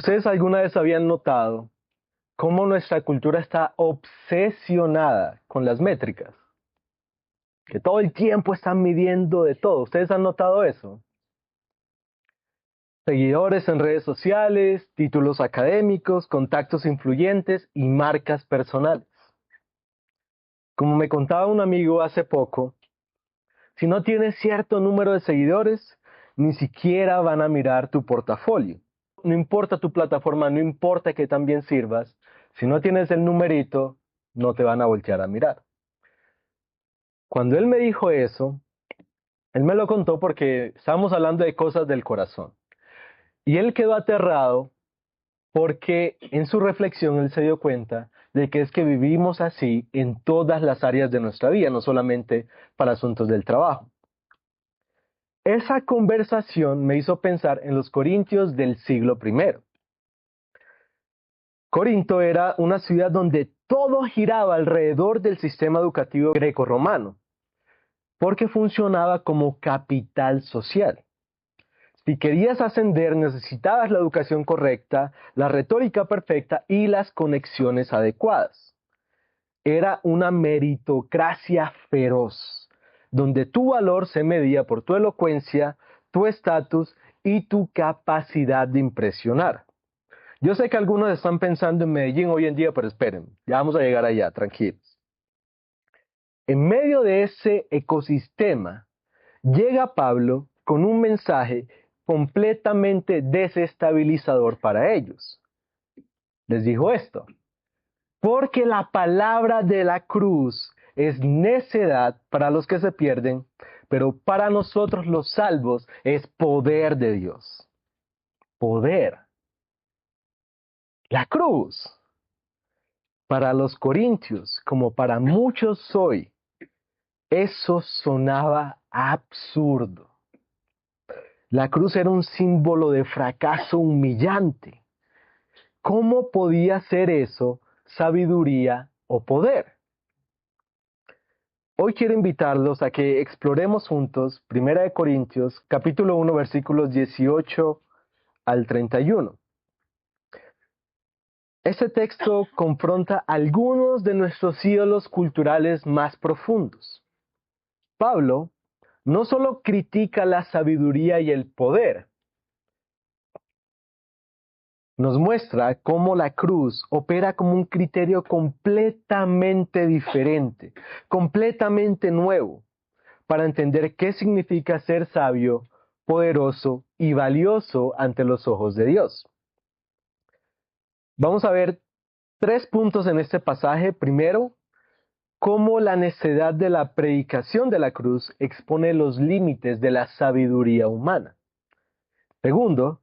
¿Ustedes alguna vez habían notado cómo nuestra cultura está obsesionada con las métricas? Que todo el tiempo están midiendo de todo. ¿Ustedes han notado eso? Seguidores en redes sociales, títulos académicos, contactos influyentes y marcas personales. Como me contaba un amigo hace poco, si no tienes cierto número de seguidores, ni siquiera van a mirar tu portafolio. No importa tu plataforma, no importa que también sirvas, si no tienes el numerito, no te van a voltear a mirar. Cuando él me dijo eso, él me lo contó porque estábamos hablando de cosas del corazón. Y él quedó aterrado porque en su reflexión él se dio cuenta de que es que vivimos así en todas las áreas de nuestra vida, no solamente para asuntos del trabajo. Esa conversación me hizo pensar en los corintios del siglo I. Corinto era una ciudad donde todo giraba alrededor del sistema educativo greco-romano, porque funcionaba como capital social. Si querías ascender, necesitabas la educación correcta, la retórica perfecta y las conexiones adecuadas. Era una meritocracia feroz, donde tu valor se medía por tu elocuencia, tu estatus y tu capacidad de impresionar. Yo sé que algunos están pensando en Medellín hoy en día, pero esperen, ya vamos a llegar allá, tranquilos. En medio de ese ecosistema, llega Pablo con un mensaje completamente desestabilizador para ellos. Les dijo esto: porque la palabra de la cruz es necedad para los que se pierden, pero para nosotros los salvos es poder de Dios. Poder. La cruz. Para los corintios, como para muchos hoy, eso sonaba absurdo. La cruz era un símbolo de fracaso humillante. ¿Cómo podía ser eso sabiduría o poder? Hoy quiero invitarlos a que exploremos juntos 1 Corintios capítulo 1 versículos 18 al 31. Este texto confronta algunos de nuestros ídolos culturales más profundos. Pablo no solo critica la sabiduría y el poder, nos muestra cómo la cruz opera como un criterio completamente diferente, completamente nuevo, para entender qué significa ser sabio, poderoso y valioso ante los ojos de Dios. Vamos a ver 3 puntos en este pasaje. Primero, cómo la necedad de la predicación de la cruz expone los límites de la sabiduría humana. Segundo,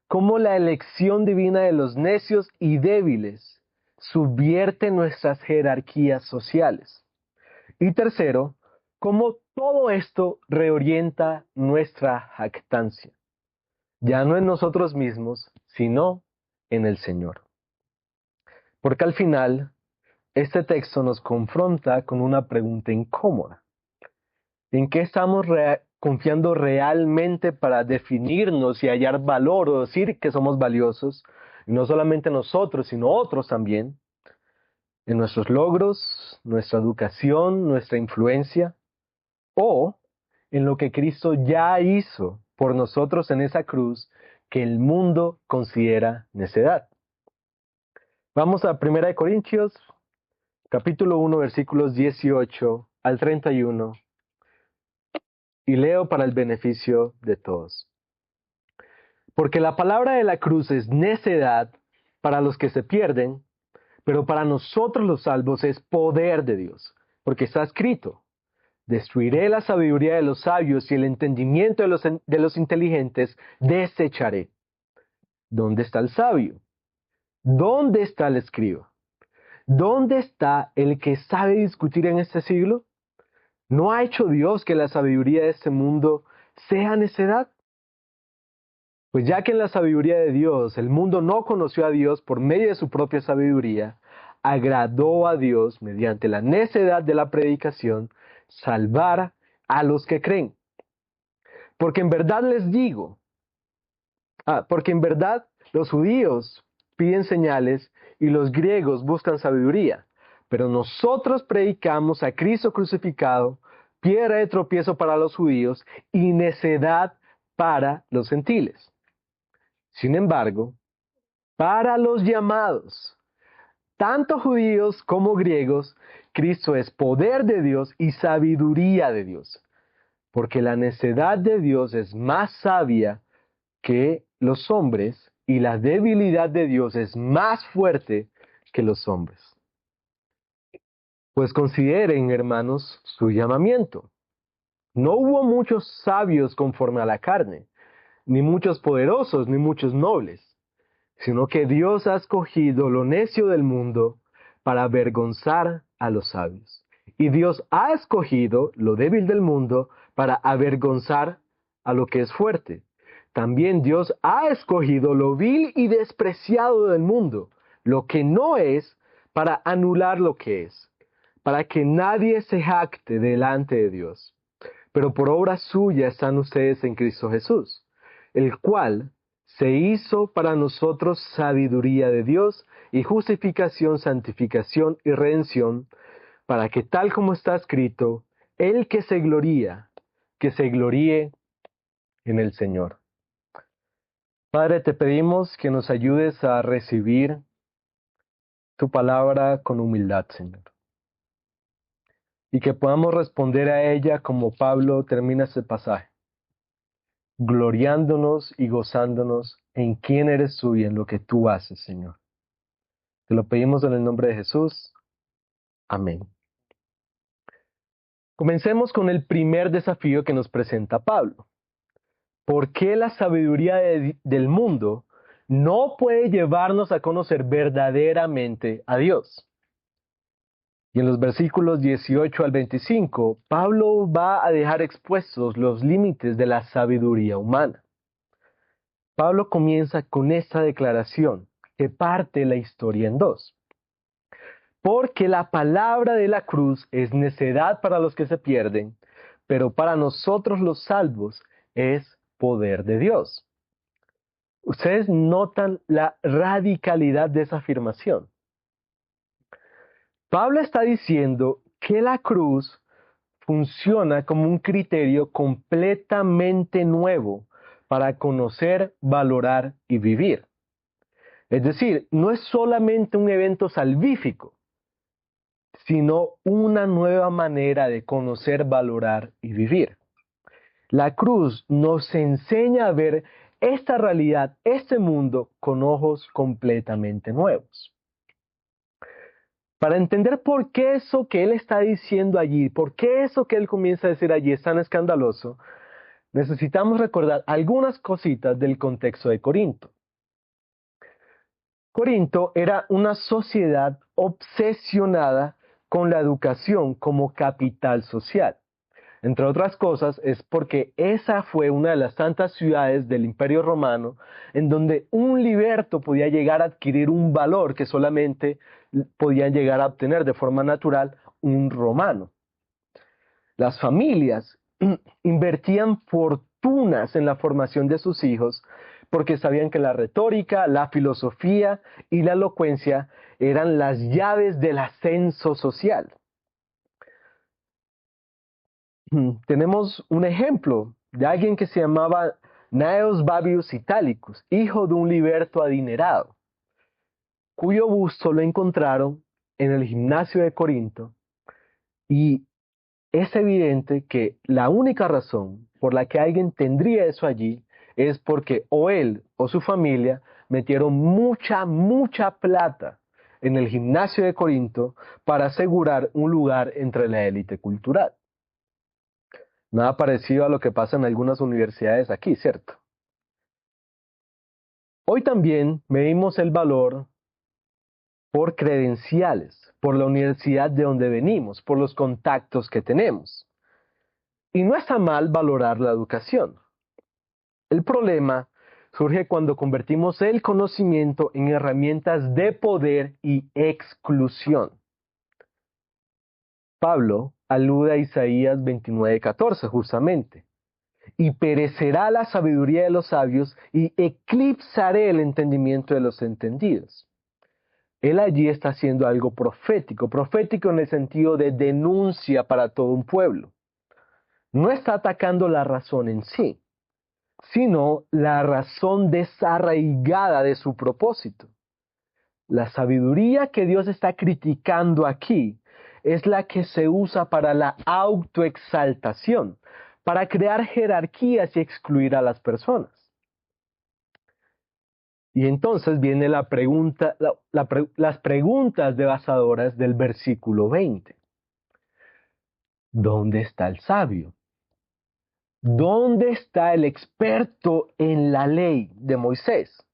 cómo la elección divina de los necios y débiles subvierte nuestras jerarquías sociales. Y tercero, cómo todo esto reorienta nuestra jactancia, ya no en nosotros mismos, sino en el Señor. Porque al final, este texto nos confronta con una pregunta incómoda. ¿En qué estamos confiando realmente para definirnos y hallar valor o decir que somos valiosos? Y no solamente nosotros, sino otros también. ¿En nuestros logros, nuestra educación, nuestra influencia? ¿O en lo que Cristo ya hizo por nosotros en esa cruz que el mundo considera necedad? Vamos a 1 Corintios, capítulo 1, versículos 18 al 31. Y leo para el beneficio de todos. Porque la palabra de la cruz es necedad para los que se pierden, pero para nosotros los salvos es poder de Dios. Porque está escrito: destruiré la sabiduría de los sabios y el entendimiento de los inteligentes desecharé. ¿Dónde está el sabio? ¿Dónde está el escriba? ¿Dónde está el que sabe discutir en este siglo? ¿No ha hecho Dios que la sabiduría de este mundo sea necedad? Pues ya que en la sabiduría de Dios el mundo no conoció a Dios por medio de su propia sabiduría, agradó a Dios mediante la necedad de la predicación salvar a los que creen. Porque en verdad les digo, porque en verdad Los judíos piden señales y los griegos buscan sabiduría, pero nosotros predicamos a Cristo crucificado, piedra de tropiezo para los judíos y necedad para los gentiles. Sin embargo, para los llamados, tanto judíos como griegos, Cristo es poder de Dios y sabiduría de Dios, porque la necedad de Dios es más sabia que los hombres y la debilidad de Dios es más fuerte que los hombres. Pues consideren, hermanos, su llamamiento. No hubo muchos sabios conforme a la carne, ni muchos poderosos, ni muchos nobles, sino que Dios ha escogido lo necio del mundo para avergonzar a los sabios. Y Dios ha escogido lo débil del mundo para avergonzar a lo que es fuerte. También Dios ha escogido lo vil y despreciado del mundo, lo que no es, para anular lo que es, para que nadie se jacte delante de Dios. Pero por obra suya están ustedes en Cristo Jesús, el cual se hizo para nosotros sabiduría de Dios y justificación, santificación y redención, para que tal como está escrito, el que se gloríe en el Señor. Padre, te pedimos que nos ayudes a recibir tu palabra con humildad, Señor, y que podamos responder a ella como Pablo termina ese pasaje, gloriándonos y gozándonos en quién eres tú y en lo que tú haces, Señor. Te lo pedimos en el nombre de Jesús. Amén. Comencemos con el primer desafío que nos presenta Pablo. ¿Por qué la sabiduría del mundo no puede llevarnos a conocer verdaderamente a Dios? Y en los versículos 18 al 25, Pablo va a dejar expuestos los límites de la sabiduría humana. Pablo comienza con esta declaración que parte la historia en dos. Porque la palabra de la cruz es necedad para los que se pierden, pero para nosotros los salvos es poder de Dios. Ustedes notan la radicalidad de esa afirmación. Pablo está diciendo que la cruz funciona como un criterio completamente nuevo para conocer, valorar y vivir. Es decir, no es solamente un evento salvífico, sino una nueva manera de conocer, valorar y vivir. La cruz nos enseña a ver esta realidad, este mundo, con ojos completamente nuevos. Para entender por qué eso que él está diciendo allí, por qué eso que él comienza a decir allí es tan escandaloso, necesitamos recordar algunas cositas del contexto de Corinto. Corinto era una sociedad obsesionada con la educación como capital social. Entre otras cosas, es porque esa fue una de las tantas ciudades del Imperio Romano en donde un liberto podía llegar a adquirir un valor que solamente podían llegar a obtener de forma natural un romano. Las familias invertían fortunas en la formación de sus hijos porque sabían que la retórica, la filosofía y la elocuencia eran las llaves del ascenso social. Tenemos un ejemplo de alguien que se llamaba Gnaeus Babius Italicus, hijo de un liberto adinerado, cuyo busto lo encontraron en el gimnasio de Corinto, y es evidente que la única razón por la que alguien tendría eso allí es porque o él o su familia metieron mucha plata en el gimnasio de Corinto para asegurar un lugar entre la élite cultural. Nada parecido a lo que pasa en algunas universidades aquí, ¿cierto? Hoy también medimos el valor por credenciales, por la universidad de donde venimos, por los contactos que tenemos. Y no está mal valorar la educación. El problema surge cuando convertimos el conocimiento en herramientas de poder y exclusión. Pablo alude a Isaías 29:14 justamente. y perecerá la sabiduría de los sabios y eclipsaré el entendimiento de los entendidos. Él allí está haciendo algo profético, profético en el sentido de denuncia para todo un pueblo. No está atacando la razón en sí, sino la razón desarraigada de su propósito. La sabiduría que Dios está criticando aquí es la que se usa para la autoexaltación, para crear jerarquías y excluir a las personas. Y entonces viene la pregunta, las preguntas devastadoras del versículo 20. ¿Dónde está el sabio? ¿Dónde está el experto en la ley de Moisés?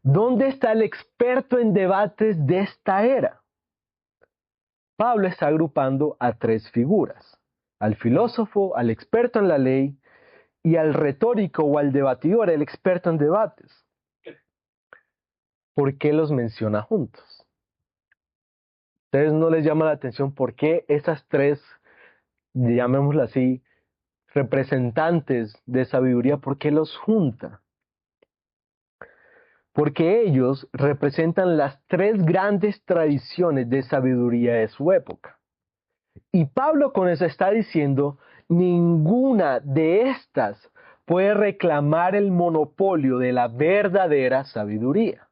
¿Dónde está el experto en debates de esta era? Pablo está agrupando a tres figuras: al filósofo, al experto en la ley y al retórico o al debatidor, el experto en debates. ¿Por qué los menciona juntos? ¿Ustedes no les llama la atención por qué esas tres, llamémoslo así, representantes de sabiduría, por qué los junta? Porque ellos representan las tres grandes tradiciones de sabiduría de su época. Y Pablo con eso está diciendo, ninguna de estas puede reclamar el monopolio de la verdadera sabiduría.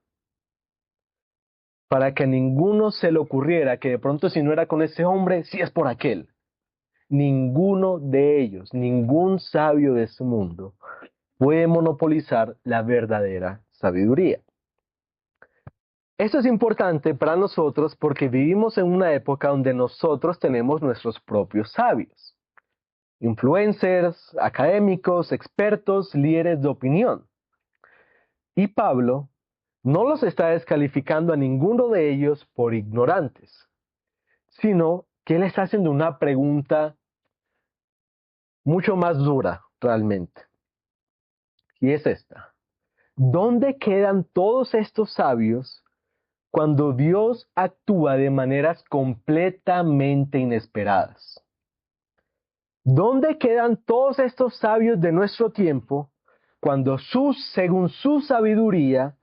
Para que a ninguno se le ocurriera que de pronto si no era con ese hombre, sí es por aquel. Ninguno de ellos, ningún sabio de este mundo, puede monopolizar la verdadera sabiduría. Esto es importante para nosotros porque vivimos en una época donde nosotros tenemos nuestros propios sabios. Influencers, académicos, expertos, líderes de opinión. Y Pablo no los está descalificando a ninguno de ellos por ignorantes, sino que él está haciendo una pregunta mucho más dura realmente. Y es esta: ¿dónde quedan todos estos sabios cuando Dios actúa de maneras completamente inesperadas? ¿Dónde quedan todos estos sabios de nuestro tiempo cuando según su sabiduría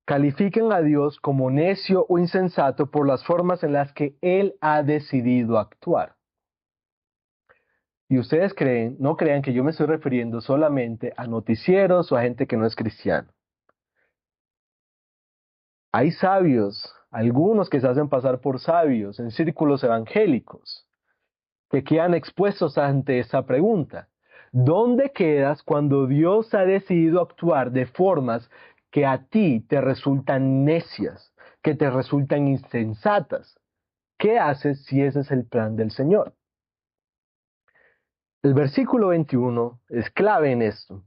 califican a Dios como necio o insensato por las formas en las que Él ha decidido actuar? Y ustedes no crean que yo me estoy refiriendo solamente a noticieros o a gente que no es cristiano. Hay sabios, algunos que se hacen pasar por sabios en círculos evangélicos, que quedan expuestos ante esa pregunta. ¿Dónde quedas cuando Dios ha decidido actuar de formas que a ti te resultan necias, que te resultan insensatas? ¿Qué haces si ese es el plan del Señor? El versículo 21 es clave en esto.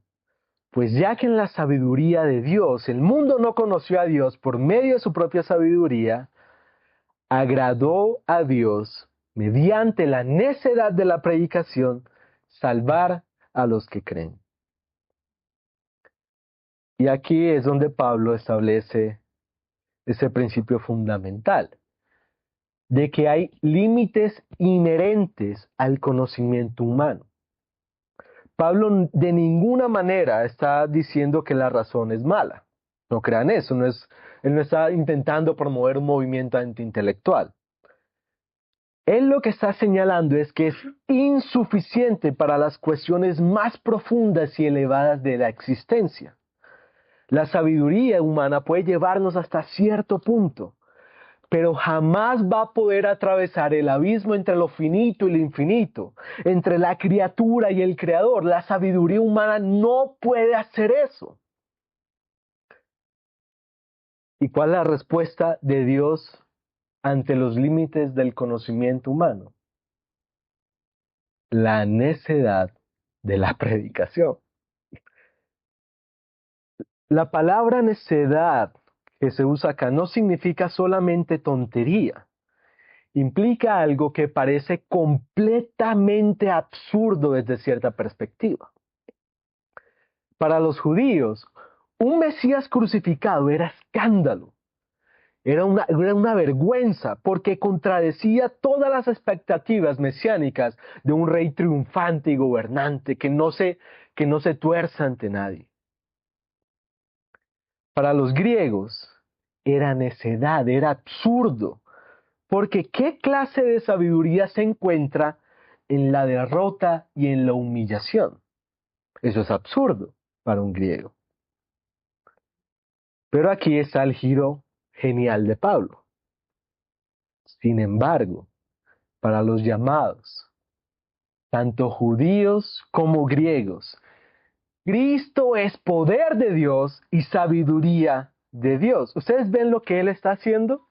Pues ya que en la sabiduría de Dios el mundo no conoció a Dios por medio de su propia sabiduría, agradó a Dios, mediante la necedad de la predicación, salvar a los que creen. Y aquí es donde Pablo establece ese principio fundamental, de que hay límites inherentes al conocimiento humano. Pablo de ninguna manera está diciendo que la razón es mala. No crean eso, él no está intentando promover un movimiento antiintelectual. Él lo que está señalando es que es insuficiente para las cuestiones más profundas y elevadas de la existencia. La sabiduría humana puede llevarnos hasta cierto punto, pero jamás va a poder atravesar el abismo entre lo finito y lo infinito, entre la criatura y el creador. La sabiduría humana no puede hacer eso. ¿Y cuál es la respuesta de Dios ante los límites del conocimiento humano? La necedad de la predicación. La palabra necedad que se usa acá no significa solamente tontería. Implica algo que parece completamente absurdo desde cierta perspectiva. Para los judíos, un Mesías crucificado era escándalo. Era una vergüenza porque contradecía todas las expectativas mesiánicas de un rey triunfante y gobernante que no se tuerza ante nadie. Para los griegos era necedad, era absurdo, porque ¿qué clase de sabiduría se encuentra en la derrota y en la humillación? Eso es absurdo para un griego. Pero aquí está el giro genial de Pablo. Sin embargo, para los llamados, tanto judíos como griegos, Cristo es poder de Dios y sabiduría de Dios. ¿Ustedes ven lo que Él está haciendo?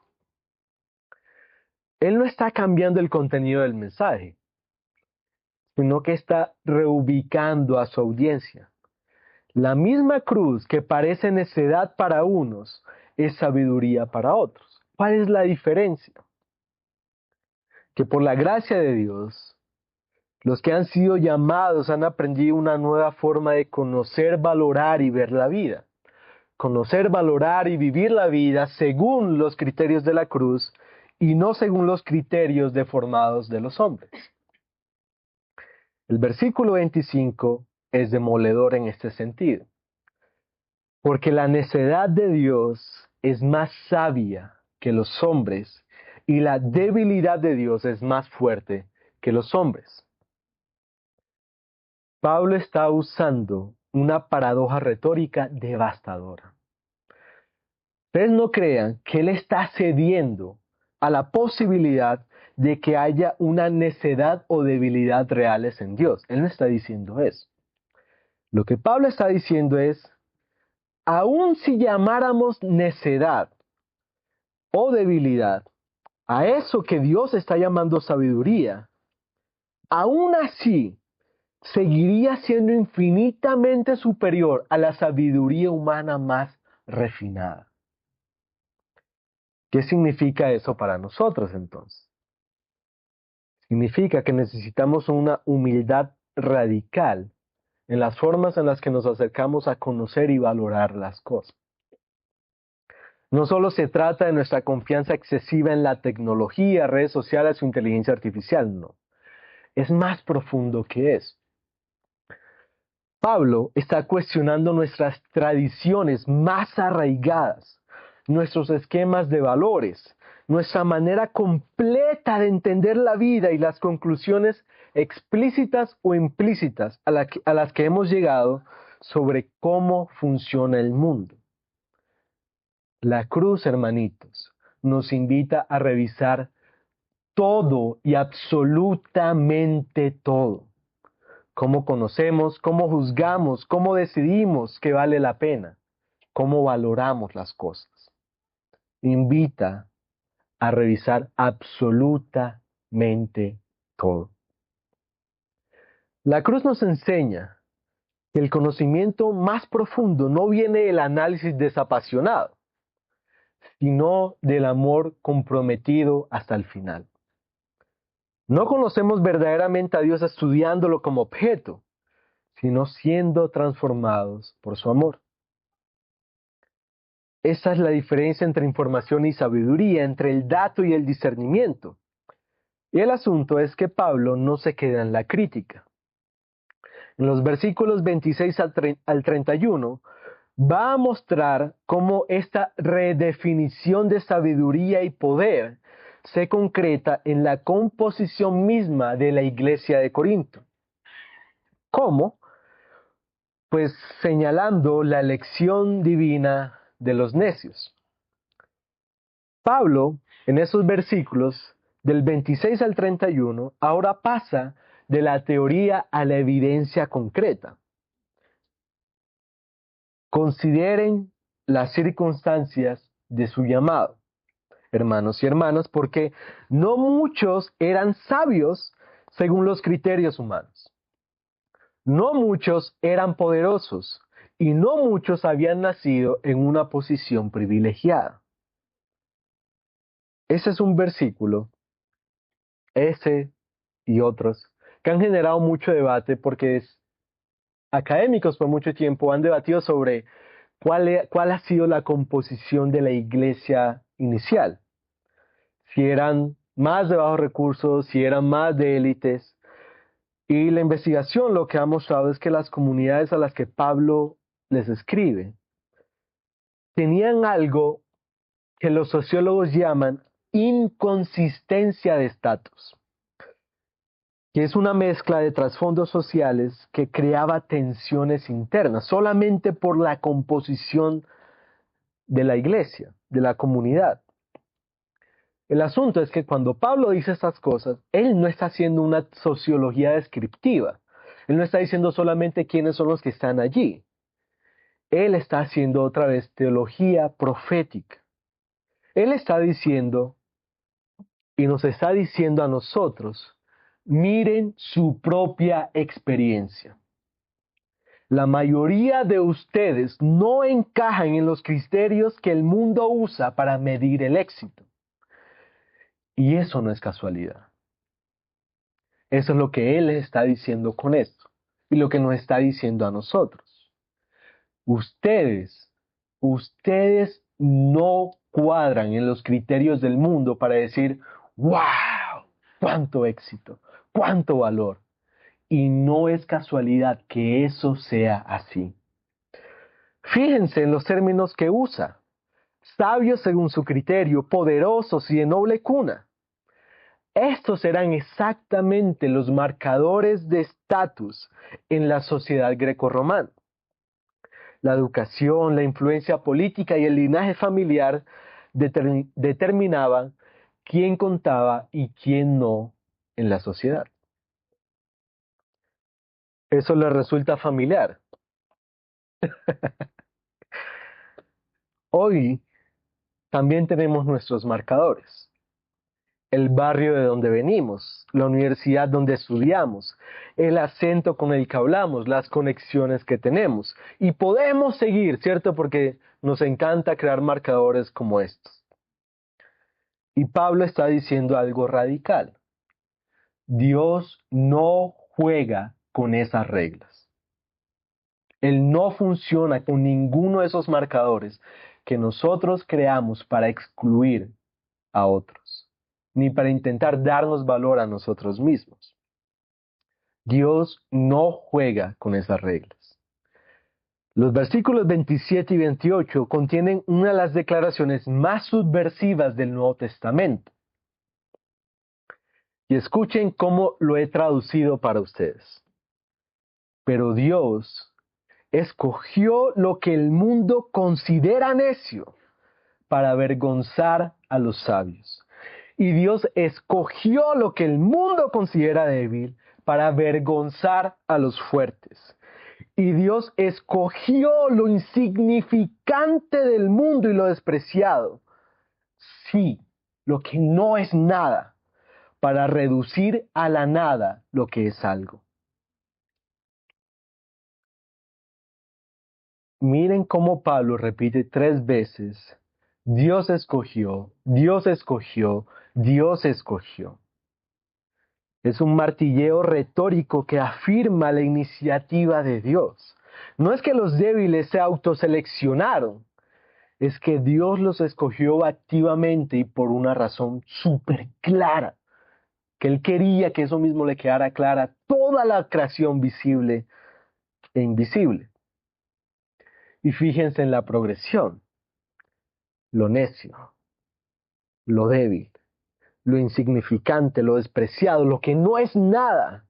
Él no está cambiando el contenido del mensaje, sino que está reubicando a su audiencia. La misma cruz que parece necedad para unos es sabiduría para otros. ¿Cuál es la diferencia? Que por la gracia de Dios, los que han sido llamados han aprendido una nueva forma de conocer, valorar y ver la vida. Conocer, valorar y vivir la vida según los criterios de la cruz y no según los criterios deformados de los hombres. El versículo 25 es demoledor en este sentido, porque la necedad de Dios es más sabia que los hombres y la debilidad de Dios es más fuerte que los hombres. Pablo está usando una paradoja retórica devastadora. Ustedes no crean que él está cediendo a la posibilidad de que haya una necedad o debilidad reales en Dios. Él no está diciendo eso. Lo que Pablo está diciendo es, aun si llamáramos necedad o debilidad a eso que Dios está llamando sabiduría, aún así seguiría siendo infinitamente superior a la sabiduría humana más refinada. ¿Qué significa eso para nosotros entonces? Significa que necesitamos una humildad radical en las formas en las que nos acercamos a conocer y valorar las cosas. No solo se trata de nuestra confianza excesiva en la tecnología, redes sociales o inteligencia artificial, no. Es más profundo que eso. Pablo está cuestionando nuestras tradiciones más arraigadas, nuestros esquemas de valores, nuestra manera completa de entender la vida y las conclusiones explícitas o implícitas a las que hemos llegado sobre cómo funciona el mundo. La cruz, hermanitos, nos invita a revisar todo y absolutamente todo. Cómo conocemos, cómo juzgamos, cómo decidimos que vale la pena, cómo valoramos las cosas. Invita a revisar absolutamente todo. La cruz nos enseña que el conocimiento más profundo no viene del análisis desapasionado, sino del amor comprometido hasta el final. No conocemos verdaderamente a Dios estudiándolo como objeto, sino siendo transformados por su amor. Esa es la diferencia entre información y sabiduría, entre el dato y el discernimiento. Y el asunto es que Pablo no se queda en la crítica. En los versículos 26 al 31 va a mostrar cómo esta redefinición de sabiduría y poder se concreta en la composición misma de la iglesia de Corinto. ¿Cómo? Pues señalando la elección divina de los necios. Pablo, en esos versículos, del 26 al 31, ahora pasa de la teoría a la evidencia concreta. Consideren las circunstancias de su llamado, hermanos y hermanas, porque no muchos eran sabios según los criterios humanos. No muchos eran poderosos y no muchos habían nacido en una posición privilegiada. Ese es un versículo, ese y otros, que han generado mucho debate porque académicos por mucho tiempo han debatido sobre cuál ha sido la composición de la iglesia inicial. Si eran más de bajos recursos, si eran más de élites. Y la investigación lo que ha mostrado es que las comunidades a las que Pablo les escribe tenían algo que los sociólogos llaman inconsistencia de estatus, que es una mezcla de trasfondos sociales que creaba tensiones internas solamente por la composición de la iglesia, de la comunidad. El asunto es que cuando Pablo dice estas cosas, él no está haciendo una sociología descriptiva. Él no está diciendo solamente quiénes son los que están allí. Él está haciendo otra vez teología profética. Él está diciendo y nos está diciendo a nosotros, miren su propia experiencia. La mayoría de ustedes no encajan en los criterios que el mundo usa para medir el éxito. Y eso no es casualidad. Eso es lo que Él está diciendo con esto y lo que nos está diciendo a nosotros. Ustedes no cuadran en los criterios del mundo para decir, wow, cuánto éxito, cuánto valor. Y no es casualidad que eso sea así. Fíjense en los términos que usa. Sabios según su criterio, poderosos y de noble cuna. Estos eran exactamente los marcadores de estatus en la sociedad grecorromana. La educación, la influencia política y el linaje familiar determinaban quién contaba y quién no en la sociedad. Eso les resulta familiar. Hoy también tenemos nuestros marcadores. El barrio de donde venimos, la universidad donde estudiamos, el acento con el que hablamos, las conexiones que tenemos. Y podemos seguir, ¿cierto? Porque nos encanta crear marcadores como estos. Y Pablo está diciendo algo radical. Dios no juega con esas reglas. Él no funciona con ninguno de esos marcadores que nosotros creamos para excluir a otros, ni para intentar darnos valor a nosotros mismos. Dios no juega con esas reglas. Los versículos 27 y 28 contienen una de las declaraciones más subversivas del Nuevo Testamento. Y escuchen cómo lo he traducido para ustedes. Pero Dios escogió lo que el mundo considera necio para avergonzar a los sabios. Y Dios escogió lo que el mundo considera débil para avergonzar a los fuertes. Y Dios escogió lo insignificante del mundo y lo despreciado. Sí, lo que no es nada, para reducir a la nada lo que es algo. Miren cómo Pablo repite 3 veces, Dios escogió, Dios escogió, Dios escogió. Es un martilleo retórico que afirma la iniciativa de Dios. No es que los débiles se autoseleccionaron, es que Dios los escogió activamente y por una razón súper clara, que Él quería que eso mismo le quedara clara a toda la creación visible e invisible. Y fíjense en la progresión, lo necio, lo débil, lo insignificante, lo despreciado, lo que no es nada.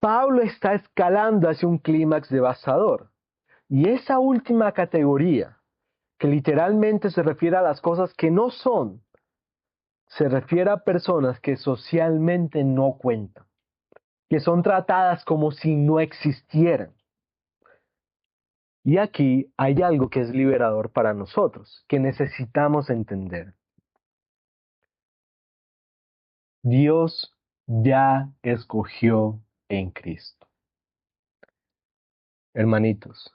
Pablo está escalando hacia un clímax devastador. Y esa última categoría, que literalmente se refiere a las cosas que no son, se refiere a personas que socialmente no cuentan, que son tratadas como si no existieran. Y aquí hay algo que es liberador para nosotros, que necesitamos entender. Dios ya escogió en Cristo. Hermanitos,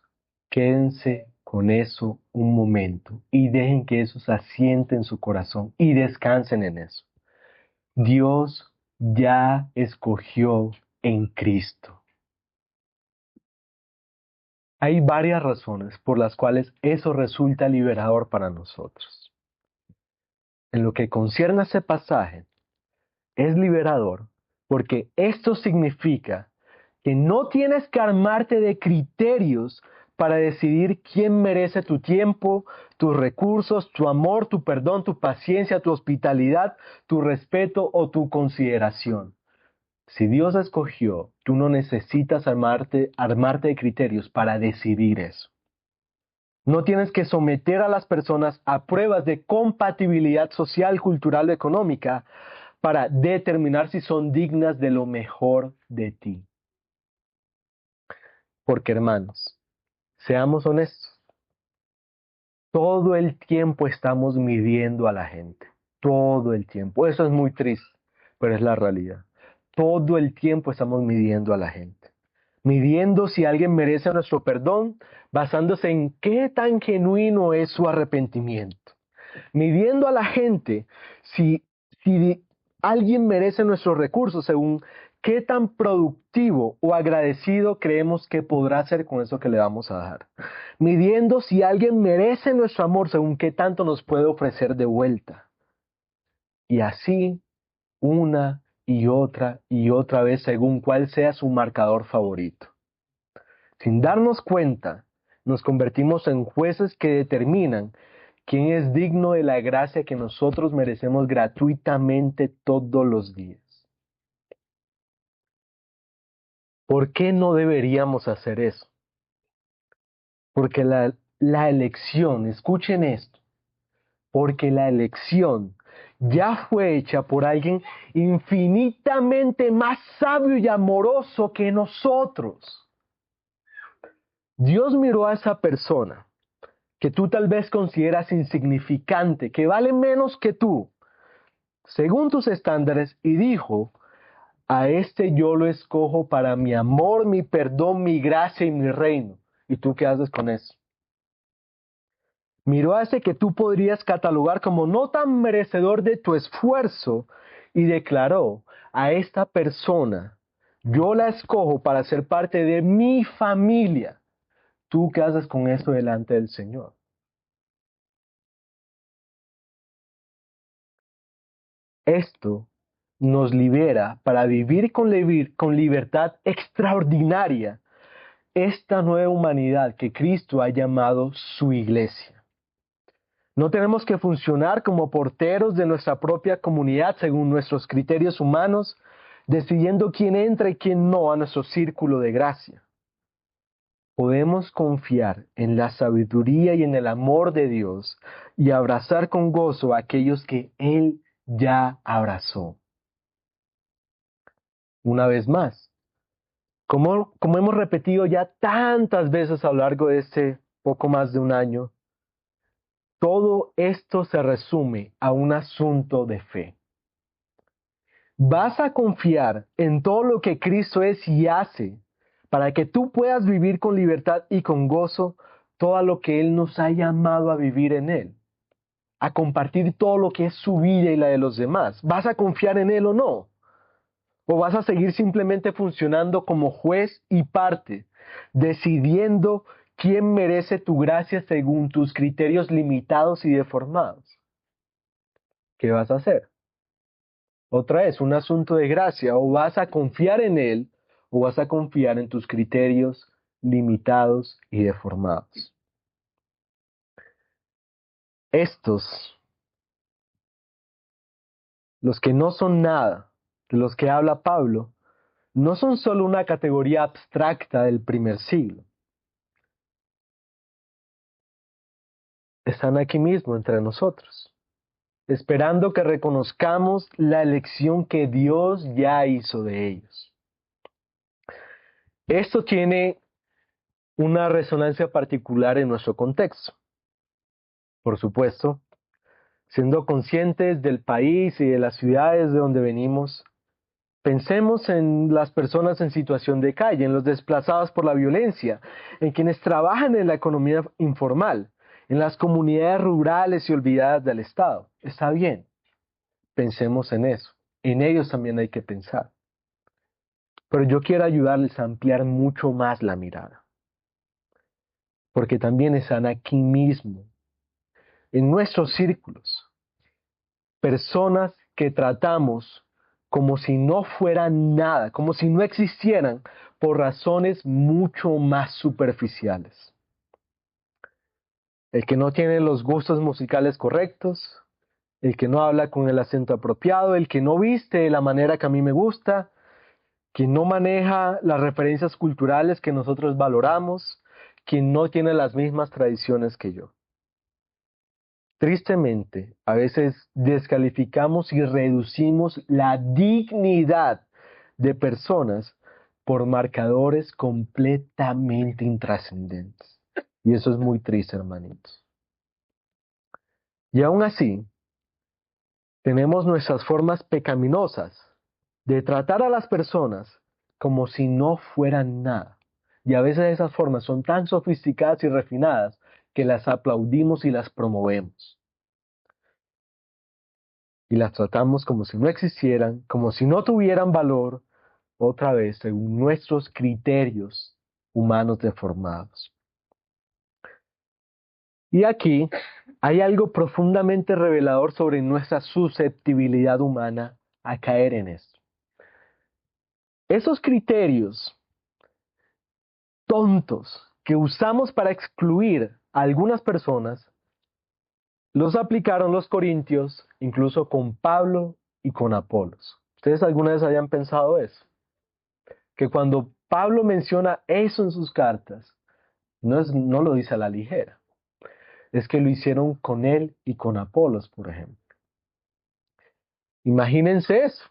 quédense con eso un momento y dejen que eso se asiente en su corazón y descansen en eso. Dios ya escogió en Cristo. Hay varias razones por las cuales eso resulta liberador para nosotros. en lo que concierne a ese pasaje, es liberador, porque esto significa que no tienes que armarte de criterios para decidir quién merece tu tiempo, tus recursos, tu amor, tu perdón, tu paciencia, tu hospitalidad, tu respeto o tu consideración. Si Dios escogió, tú no necesitas armarte de criterios para decidir eso. No tienes que someter a las personas a pruebas de compatibilidad social, cultural o económica para determinar si son dignas de lo mejor de ti. Porque hermanos, seamos honestos, todo el tiempo estamos midiendo a la gente. Todo el tiempo. Eso es muy triste, pero es la realidad. Todo el tiempo estamos midiendo a la gente. Midiendo si alguien merece nuestro perdón, basándose en qué tan genuino es su arrepentimiento. Midiendo a la gente si alguien merece nuestros recursos según qué tan productivo o agradecido creemos que podrá ser con eso que le vamos a dar. Midiendo si alguien merece nuestro amor según qué tanto nos puede ofrecer de vuelta. Y así una y otra vez según cuál sea su marcador favorito. Sin darnos cuenta, nos convertimos en jueces que determinan quién es digno de la gracia que nosotros merecemos gratuitamente todos los días. ¿Por qué no deberíamos hacer eso? Porque la elección, escuchen esto, porque la elección ya fue hecha por alguien infinitamente más sabio y amoroso que nosotros. Dios miró a esa persona que tú tal vez consideras insignificante, que vale menos que tú, según tus estándares, y dijo, a este yo lo escojo para mi amor, mi perdón, mi gracia y mi reino. ¿Y tú qué haces con eso? Miró a ese que tú podrías catalogar como no tan merecedor de tu esfuerzo y declaró, a esta persona yo la escojo para ser parte de mi familia. ¿Tú qué haces con eso delante del Señor? Esto nos libera para vivir con libertad extraordinaria esta nueva humanidad que Cristo ha llamado su iglesia. No tenemos que funcionar como porteros de nuestra propia comunidad según nuestros criterios humanos, decidiendo quién entra y quién no a nuestro círculo de gracia. Podemos confiar en la sabiduría y en el amor de Dios y abrazar con gozo a aquellos que Él ya abrazó. Una vez más, como hemos repetido ya tantas veces a lo largo de este poco más de un año, todo esto se resume a un asunto de fe. Vas a confiar en todo lo que Cristo es y hace para que tú puedas vivir con libertad y con gozo todo lo que Él nos ha llamado a vivir en Él, a compartir todo lo que es su vida y la de los demás. ¿Vas a confiar en Él o no? ¿O vas a seguir simplemente funcionando como juez y parte, decidiendo quién merece tu gracia según tus criterios limitados y deformados? ¿Qué vas a hacer? Otra vez, un asunto de gracia. O vas a confiar en Él o vas a confiar en tus criterios limitados y deformados. Estos, los que no son nada, de los que habla Pablo, no son solo una categoría abstracta del primer siglo. Están aquí mismo entre nosotros, esperando que reconozcamos la elección que Dios ya hizo de ellos. Esto tiene una resonancia particular en nuestro contexto. Por supuesto, siendo conscientes del país y de las ciudades de donde venimos, pensemos en las personas en situación de calle, en los desplazados por la violencia, en quienes trabajan en la economía informal, en las comunidades rurales y olvidadas del Estado. Está bien, pensemos en eso. En ellos también hay que pensar. Pero yo quiero ayudarles a ampliar mucho más la mirada. Porque también están aquí mismo, en nuestros círculos, personas que tratamos como si no fueran nada, como si no existieran, por razones mucho más superficiales. El que no tiene los gustos musicales correctos, el que no habla con el acento apropiado, el que no viste de la manera que a mí me gusta, quien no maneja las referencias culturales que nosotros valoramos, quien no tiene las mismas tradiciones que yo. Tristemente, a veces descalificamos y reducimos la dignidad de personas por marcadores completamente intrascendentes. Y eso es muy triste, hermanitos. Y aún así, tenemos nuestras formas pecaminosas de tratar a las personas como si no fueran nada. Y a veces esas formas son tan sofisticadas y refinadas que las aplaudimos y las promovemos. Y las tratamos como si no existieran, como si no tuvieran valor, otra vez según nuestros criterios humanos deformados. Y aquí hay algo profundamente revelador sobre nuestra susceptibilidad humana a caer en esto. Esos criterios tontos que usamos para excluir a algunas personas, los aplicaron los corintios incluso con Pablo y con Apolos. ¿Ustedes alguna vez habían pensado eso? Que cuando Pablo menciona eso en sus cartas, no lo dice a la ligera. Es que lo hicieron con él y con Apolos, por ejemplo. Imagínense eso.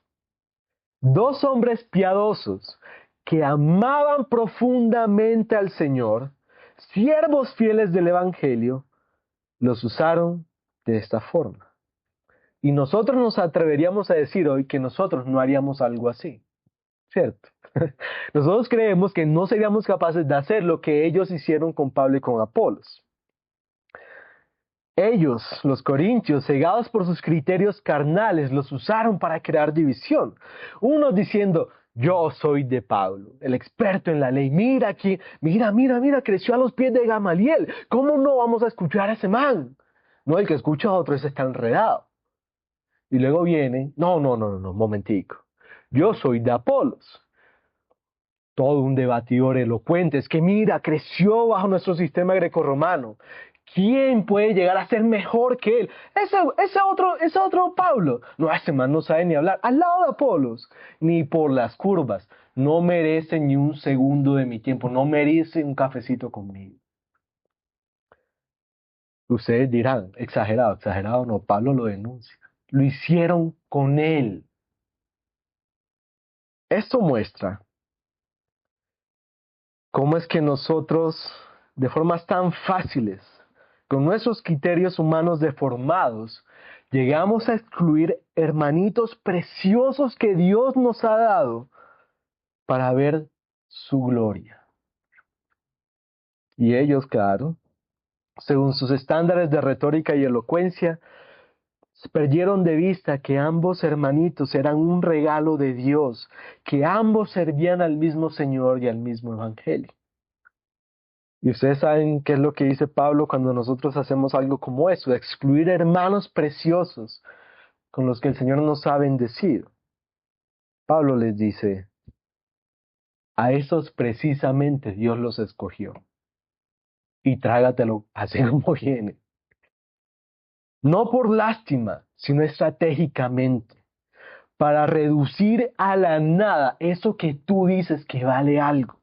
Dos hombres piadosos que amaban profundamente al Señor, siervos fieles del Evangelio, los usaron de esta forma. Y nosotros nos atreveríamos a decir hoy que nosotros no haríamos algo así, ¿cierto? Nosotros creemos que no seríamos capaces de hacer lo que ellos hicieron con Pablo y con Apolos. Ellos, los corintios, cegados por sus criterios carnales, los usaron para crear división. Unos diciendo, yo soy de Pablo, el experto en la ley. Mira aquí, mira, creció a los pies de Gamaliel. ¿Cómo no vamos a escuchar a ese man? No, el que escucha a otro ese está enredado. Y luego viene, no, momentico. Yo soy de Apolos. Todo un debatidor elocuente. Es que mira, creció bajo nuestro sistema grecorromano. ¿Quién puede llegar a ser mejor que él? Ese otro Pablo. No, ese man no sabe ni hablar. Al lado de Apolos, ni por las curvas. No merece ni un segundo de mi tiempo. No merece un cafecito conmigo. Ustedes dirán, exagerado no. Pablo lo denuncia. Lo hicieron con él. Esto muestra cómo es que nosotros, de formas tan fáciles, con nuestros criterios humanos deformados, llegamos a excluir hermanitos preciosos que Dios nos ha dado para ver su gloria. Y ellos, claro, según sus estándares de retórica y elocuencia, perdieron de vista que ambos hermanitos eran un regalo de Dios, que ambos servían al mismo Señor y al mismo Evangelio. Y ustedes saben qué es lo que dice Pablo cuando nosotros hacemos algo como eso, excluir hermanos preciosos con los que el Señor nos ha bendecido. Pablo les dice, a esos precisamente Dios los escogió. Y trágatelo así como viene. No por lástima, sino estratégicamente, para reducir a la nada eso que tú dices que vale algo.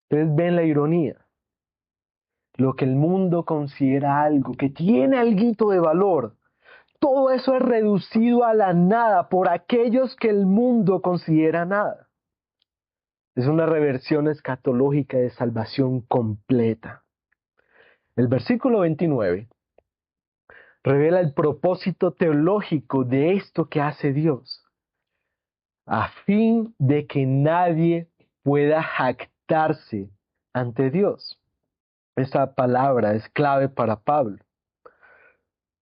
Ustedes ven la ironía. Lo que el mundo considera algo, que tiene alguito de valor, todo eso es reducido a la nada por aquellos que el mundo considera nada. Es una reversión escatológica de salvación completa. El versículo 29 revela el propósito teológico de esto que hace Dios, a fin de que nadie pueda jactarse ante Dios. Esta palabra es clave para Pablo.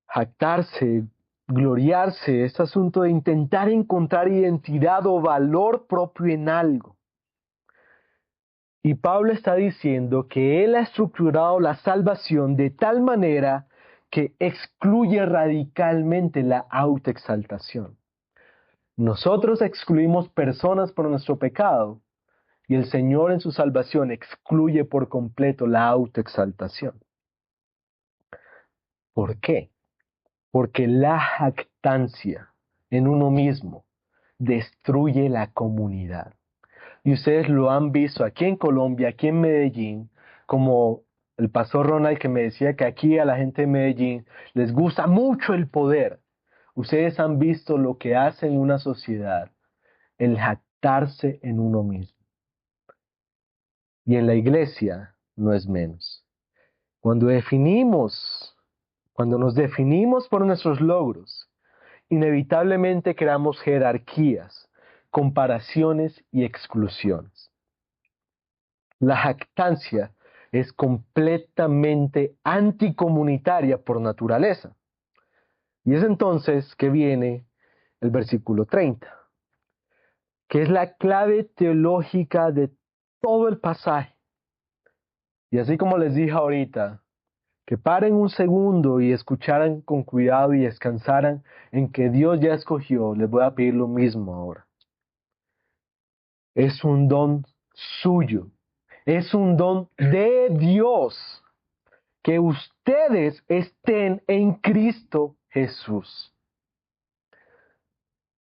Jactarse, gloriarse, este asunto de intentar encontrar identidad o valor propio en algo. Y Pablo está diciendo que él ha estructurado la salvación de tal manera que excluye radicalmente la autoexaltación. Nosotros excluimos personas por nuestro pecado y el Señor en su salvación excluye por completo la autoexaltación. ¿Por qué? Porque la jactancia en uno mismo destruye la comunidad. Y ustedes lo han visto aquí en Colombia, aquí en Medellín, como el pastor Ronald que me decía que aquí a la gente de Medellín les gusta mucho el poder. Ustedes han visto lo que hace en una sociedad, el jactarse en uno mismo. Y en la iglesia no es menos. Cuando nos definimos por nuestros logros, inevitablemente creamos jerarquías, comparaciones y exclusiones. La jactancia es completamente anticomunitaria por naturaleza. Y es entonces que viene el versículo 30, que es la clave teológica de todo el pasaje. Y así como les dije ahorita, que paren un segundo y escucharan con cuidado y descansaran en que Dios ya escogió, les voy a pedir lo mismo ahora. Es un don suyo, es un don de Dios que ustedes estén en Cristo Jesús.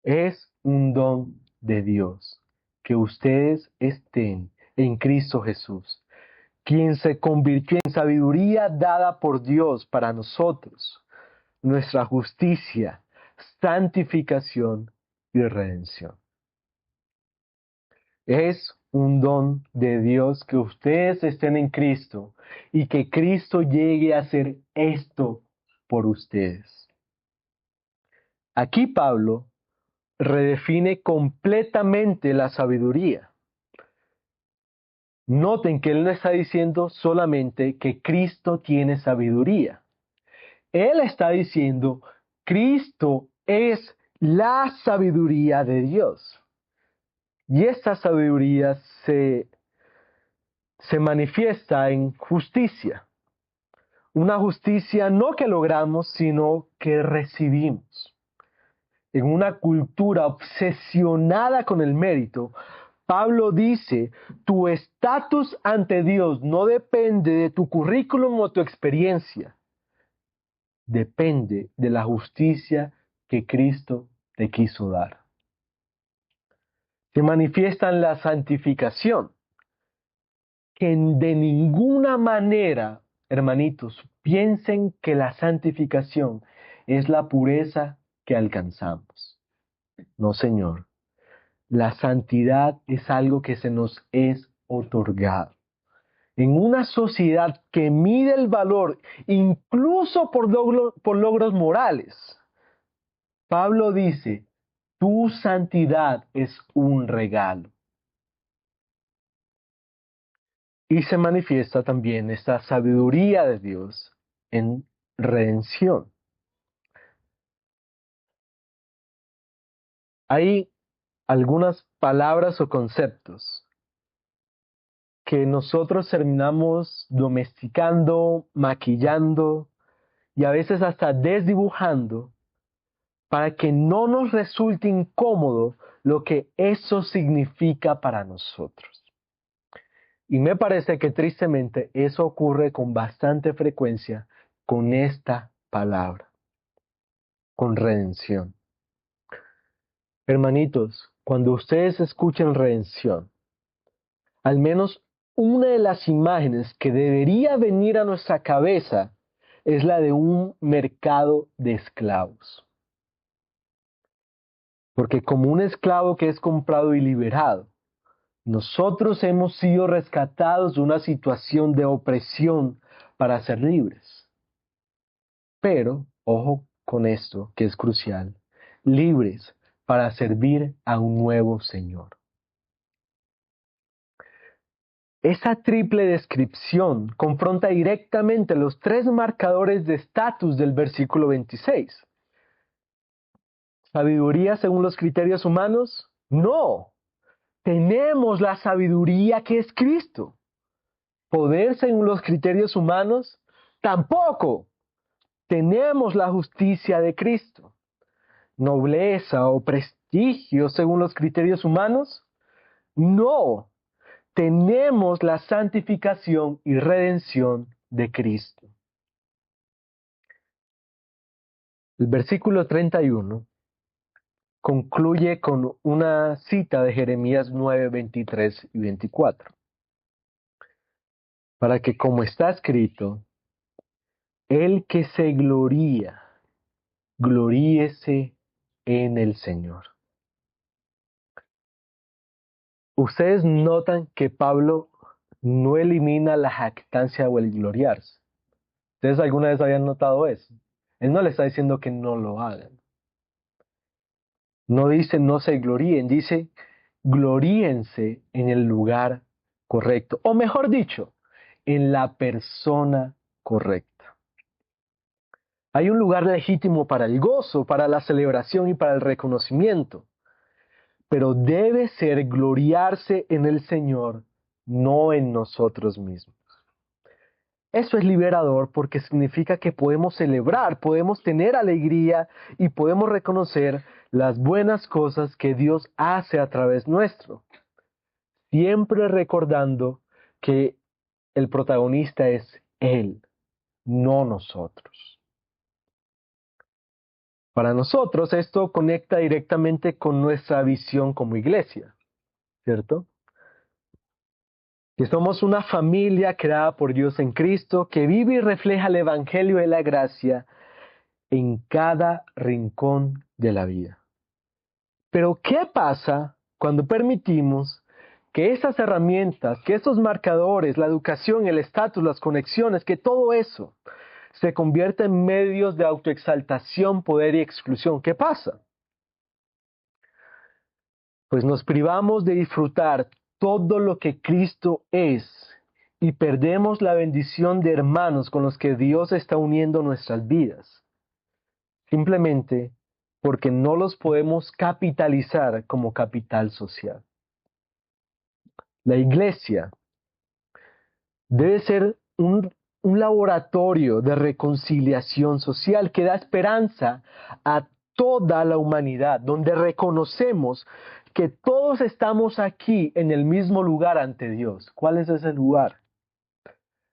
Es un don de Dios que ustedes estén en Cristo Jesús, quien se convirtió en sabiduría dada por Dios para nosotros, nuestra justicia, santificación y redención. Es un don de Dios que ustedes estén en Cristo y que Cristo llegue a hacer esto por ustedes. Aquí Pablo redefine completamente la sabiduría. Noten que él no está diciendo solamente que Cristo tiene sabiduría. Él está diciendo, Cristo es la sabiduría de Dios. Y esta sabiduría se manifiesta en justicia. Una justicia no que logramos, sino que recibimos. En una cultura obsesionada con el mérito, Pablo dice, tu estatus ante Dios no depende de tu currículum o tu experiencia. Depende de la justicia que Cristo te quiso dar. Se manifiesta en la santificación, que de ninguna manera, hermanitos, piensen que la santificación es la pureza que alcanzamos. No, Señor. La santidad es algo que se nos es otorgado. En una sociedad que mide el valor incluso por logros morales, Pablo dice, tu santidad es un regalo. Y se manifiesta también esta sabiduría de Dios en redención. Hay algunas palabras o conceptos que nosotros terminamos domesticando, maquillando y a veces hasta desdibujando para que no nos resulte incómodo lo que eso significa para nosotros. Y me parece que tristemente eso ocurre con bastante frecuencia con esta palabra, con redención. Hermanitos, cuando ustedes escuchen redención, al menos una de las imágenes que debería venir a nuestra cabeza es la de un mercado de esclavos. Porque como un esclavo que es comprado y liberado, nosotros hemos sido rescatados de una situación de opresión para ser libres. Pero, ojo con esto que es crucial, libres para servir a un nuevo Señor. Esa triple descripción confronta directamente los tres marcadores de estatus del versículo 26. ¿Sabiduría según los criterios humanos? No. Tenemos la sabiduría que es Cristo. ¿Poder según los criterios humanos? Tampoco. tenemos la justicia de Cristo, nobleza o prestigio según los criterios humanos. No, tenemos la santificación y redención de Cristo. El versículo 31 concluye con una cita de Jeremías 9, 23 y 24. Para que, como está escrito, el que se gloría, gloríese en el Señor. Ustedes notan que Pablo no elimina la jactancia o el gloriarse. ¿Ustedes alguna vez habían notado eso? Él no le está diciendo que no lo hagan. No dice no se gloríen, dice gloríense en el lugar correcto. O mejor dicho, en la persona correcta. Hay un lugar legítimo para el gozo, para la celebración y para el reconocimiento. Pero debe ser gloriarse en el Señor, no en nosotros mismos. Eso es liberador porque significa que podemos celebrar, podemos tener alegría y podemos reconocer las buenas cosas que Dios hace a través nuestro. Siempre recordando que el protagonista es Él, no nosotros. Para nosotros esto conecta directamente con nuestra visión como iglesia, ¿cierto? Que somos una familia creada por Dios en Cristo, que vive y refleja el Evangelio de la gracia en cada rincón de la vida. Pero ¿qué pasa cuando permitimos que esas herramientas, que esos marcadores, la educación, el estatus, las conexiones, que todo eso se convierta en medios de autoexaltación, poder y exclusión? ¿Qué pasa? Pues nos privamos de disfrutar todo lo que Cristo es y perdemos la bendición de hermanos con los que Dios está uniendo nuestras vidas, simplemente porque no los podemos capitalizar como capital social. La iglesia debe ser un laboratorio de reconciliación social que da esperanza a toda la humanidad, donde reconocemos que todos estamos aquí en el mismo lugar ante Dios. ¿Cuál es ese lugar?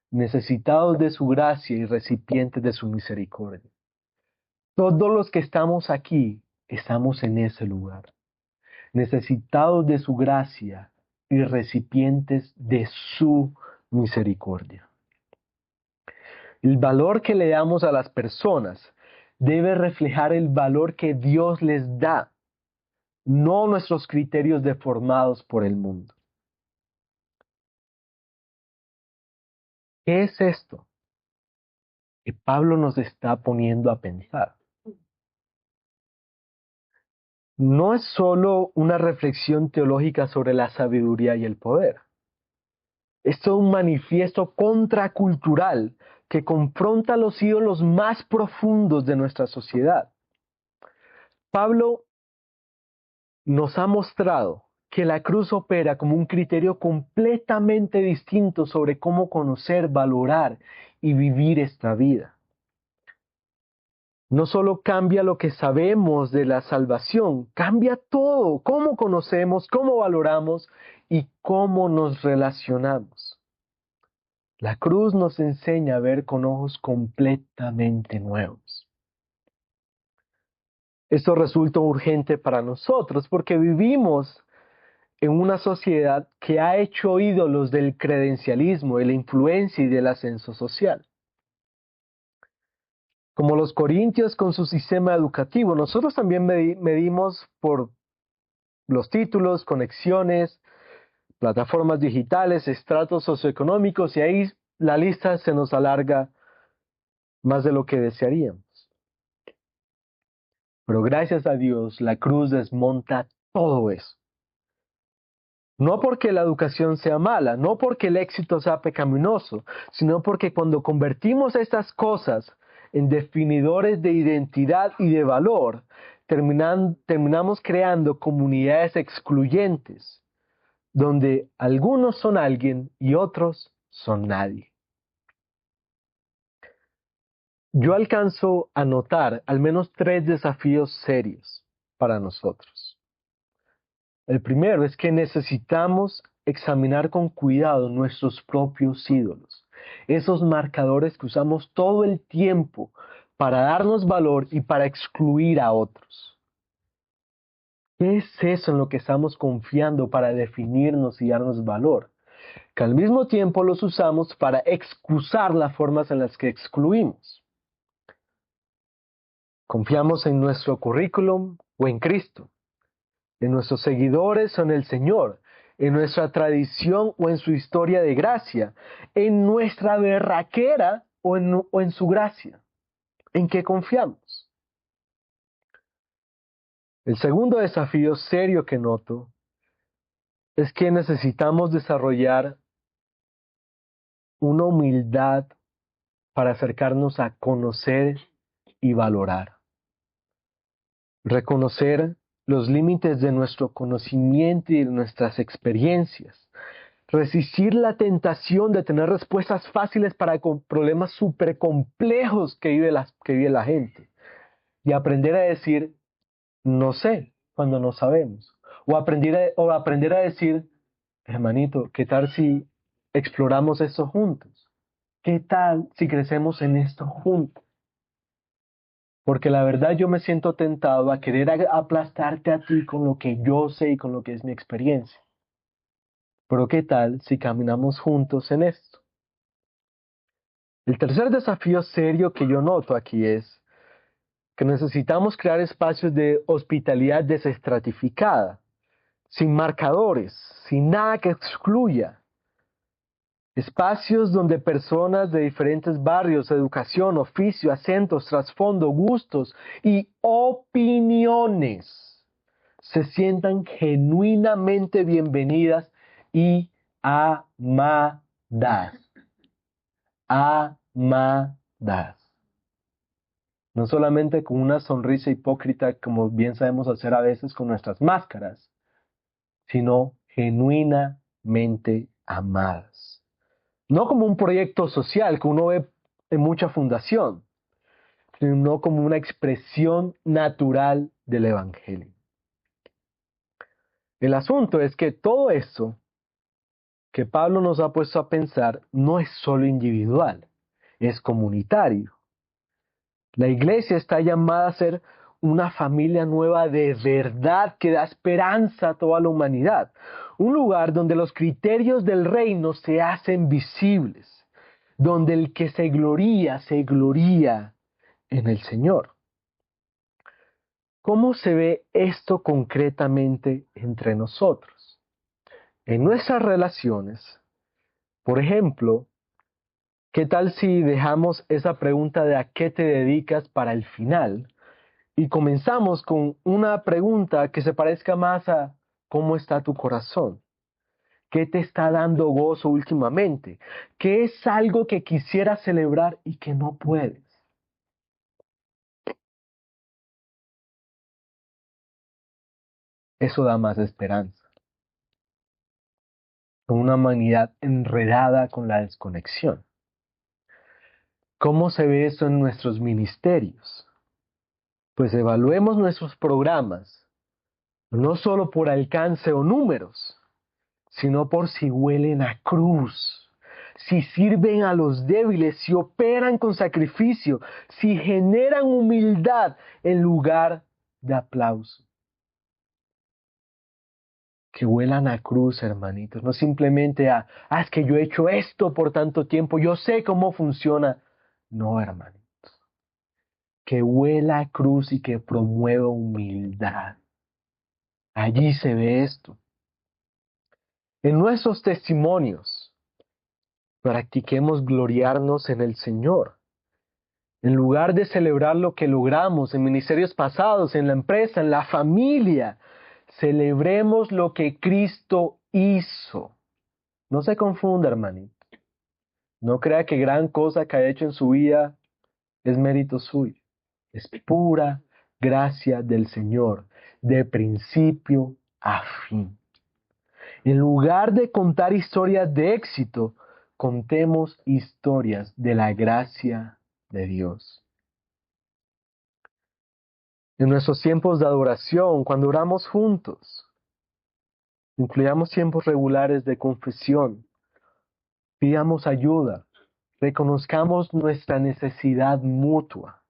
Necesitados de su gracia y recipientes de su misericordia. Todos los que estamos aquí estamos en ese lugar, necesitados de su gracia y recipientes de su misericordia. El valor que le damos a las personas debe reflejar el valor que Dios les da, no nuestros criterios deformados por el mundo. ¿Qué es esto que Pablo nos está poniendo a pensar? No es solo una reflexión teológica sobre la sabiduría y el poder. Esto es un manifiesto contracultural que confronta los ídolos más profundos de nuestra sociedad. Pablo nos ha mostrado que la cruz opera como un criterio completamente distinto sobre cómo conocer, valorar y vivir esta vida. No solo cambia lo que sabemos de la salvación, cambia todo, cómo conocemos, cómo valoramos y cómo nos relacionamos. La cruz nos enseña a ver con ojos completamente nuevos. Esto resulta urgente para nosotros porque vivimos en una sociedad que ha hecho ídolos del credencialismo, de la influencia y del ascenso social. Como los corintios con su sistema educativo, nosotros también medimos por los títulos, conexiones, plataformas digitales, estratos socioeconómicos, y ahí la lista se nos alarga más de lo que desearíamos. Pero gracias a Dios, la cruz desmonta todo eso. No porque la educación sea mala, no porque el éxito sea pecaminoso, sino porque cuando convertimos estas cosas en definidores de identidad y de valor, terminamos creando comunidades excluyentes, donde algunos son alguien y otros son nadie. yo alcanzo a notar al menos 3 desafíos serios para nosotros. El primero es que necesitamos examinar con cuidado nuestros propios ídolos, esos marcadores que usamos todo el tiempo para darnos valor y para excluir a otros. ¿Qué es eso en lo que estamos confiando para definirnos y darnos valor? Que al mismo tiempo los usamos para excusar las formas en las que excluimos. ¿Confiamos en nuestro currículum o en Cristo? ¿En nuestros seguidores o en el Señor? ¿En nuestra tradición o en su historia de gracia? ¿En nuestra berraquera o en su gracia? ¿En qué confiamos? El segundo desafío serio que noto es que necesitamos desarrollar una humildad para acercarnos a conocer y valorar. Reconocer los límites de nuestro conocimiento y de nuestras experiencias. Resistir la tentación de tener respuestas fáciles para problemas súper complejos que vive la gente. Y aprender a decir, no sé, cuando no sabemos. O aprender a decir, hermanito, ¿qué tal si exploramos esto juntos? ¿Qué tal si crecemos en esto juntos? Porque la verdad yo me siento tentado a querer aplastarte a ti con lo que yo sé y con lo que es mi experiencia. Pero ¿qué tal si caminamos juntos en esto? El tercer desafío serio que yo noto aquí es que necesitamos crear espacios de hospitalidad desestratificada, sin marcadores, sin nada que excluya. Espacios donde personas de diferentes barrios, educación, oficio, acentos, trasfondo, gustos y opiniones se sientan genuinamente bienvenidas y amadas. Amadas. No solamente con una sonrisa hipócrita, como bien sabemos hacer a veces con nuestras máscaras, sino genuinamente amadas. No como un proyecto social que uno ve en mucha fundación, sino como una expresión natural del Evangelio. El asunto es que todo eso que Pablo nos ha puesto a pensar no es solo individual, es comunitario. La iglesia está llamada a ser una familia nueva de verdad que da esperanza a toda la humanidad. Un lugar donde los criterios del reino se hacen visibles, donde el que se gloría en el Señor. ¿Cómo se ve esto concretamente entre nosotros? En nuestras relaciones, por ejemplo, ¿qué tal si dejamos esa pregunta de ¿a qué te dedicas para el final? Y comenzamos con una pregunta que se parezca más a ¿cómo está tu corazón? ¿Qué te está dando gozo últimamente? ¿Qué es algo que quisieras celebrar y que no puedes? Eso da más esperanza. Con una humanidad enredada con la desconexión. ¿Cómo se ve eso en nuestros ministerios? Pues evaluemos nuestros programas, no solo por alcance o números, sino por si huelen a cruz, si sirven a los débiles, si operan con sacrificio, si generan humildad en lugar de aplauso. Que huelan a cruz, hermanitos, no simplemente es que yo he hecho esto por tanto tiempo, yo sé cómo funciona. No, hermanitos. Que huela a cruz y que promueva humildad. Allí se ve esto. En nuestros testimonios, practiquemos gloriarnos en el Señor. En lugar de celebrar lo que logramos en ministerios pasados, en la empresa, en la familia, celebremos lo que Cristo hizo. No se confunda, hermanito. No crea que gran cosa que ha hecho en su vida es mérito suyo. Es pura gracia del Señor, de principio a fin. En lugar de contar historias de éxito, contemos historias de la gracia de Dios. En nuestros tiempos de adoración, cuando oramos juntos, incluyamos tiempos regulares de confesión, pidamos ayuda, reconozcamos nuestra necesidad mutua.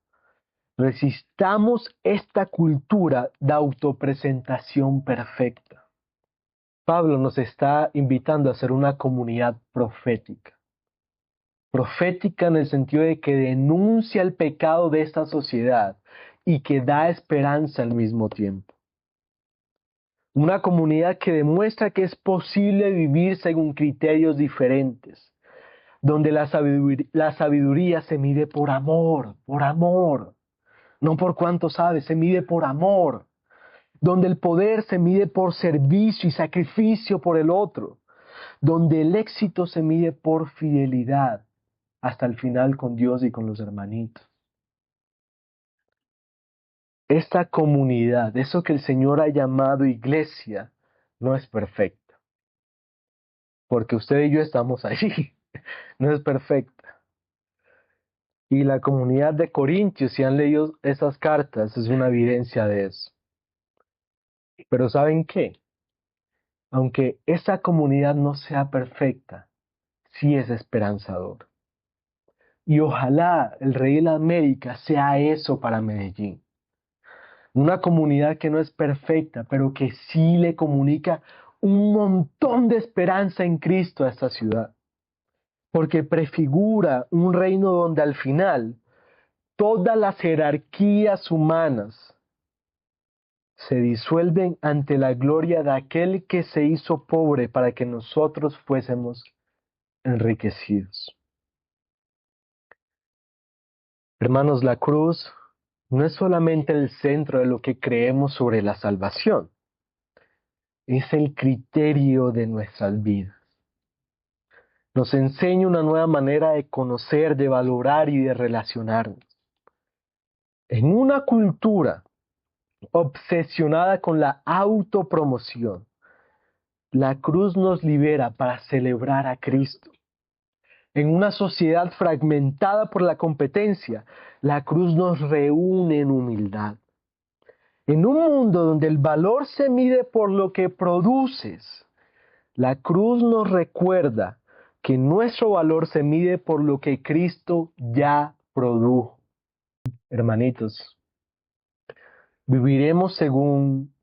Resistamos esta cultura de autopresentación perfecta. Pablo nos está invitando a ser una comunidad profética. Profética en el sentido de que denuncia el pecado de esta sociedad y que da esperanza al mismo tiempo. Una comunidad que demuestra que es posible vivir según criterios diferentes, donde la sabiduría se mide por amor, no por cuánto sabes, se mide por amor, donde el poder se mide por servicio y sacrificio por el otro, donde el éxito se mide por fidelidad hasta el final con Dios y con los hermanitos. Esta comunidad, eso que el Señor ha llamado iglesia, no es perfecta, porque usted y yo estamos ahí, no es perfecta. Y la comunidad de Corintios, si han leído esas cartas, es una evidencia de eso. Pero ¿saben qué? Aunque esa comunidad no sea perfecta, sí es esperanzador. Y ojalá el Rey de la América sea eso para Medellín. Una comunidad que no es perfecta, pero que sí le comunica un montón de esperanza en Cristo a esta ciudad. Porque prefigura un reino donde al final todas las jerarquías humanas se disuelven ante la gloria de aquel que se hizo pobre para que nosotros fuésemos enriquecidos. Hermanos, la cruz no es solamente el centro de lo que creemos sobre la salvación, es el criterio de nuestras vidas. Nos enseña una nueva manera de conocer, de valorar y de relacionarnos. En una cultura obsesionada con la autopromoción, la cruz nos libera para celebrar a Cristo. En una sociedad fragmentada por la competencia, la cruz nos reúne en humildad. En un mundo donde el valor se mide por lo que produces, la cruz nos recuerda que nuestro valor se mide por lo que Cristo ya produjo. Hermanitos, viviremos según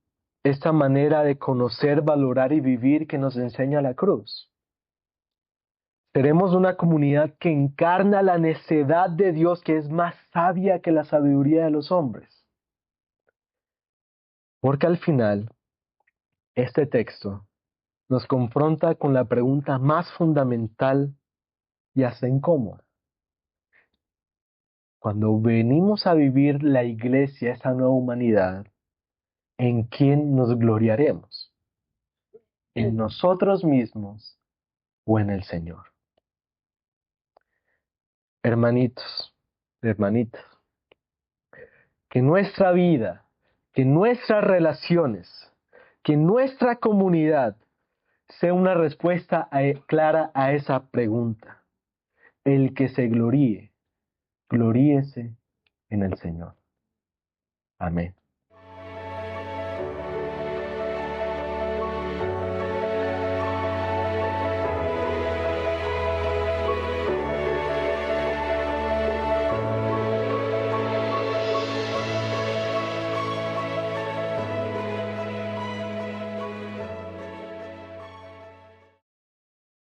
esta manera de conocer, valorar y vivir que nos enseña la cruz. Seremos una comunidad que encarna la necedad de Dios, que es más sabia que la sabiduría de los hombres. Porque al final, este texto nos confronta con la pregunta más fundamental y hasta incómoda. Cuando venimos a vivir la iglesia, esa nueva humanidad, ¿en quién nos gloriaremos? ¿En nosotros mismos o en el Señor? Hermanitos, hermanitas, que nuestra vida, que nuestras relaciones, que nuestra comunidad sea una respuesta clara a esa pregunta. El que se gloríe, gloríese en el Señor. Amén.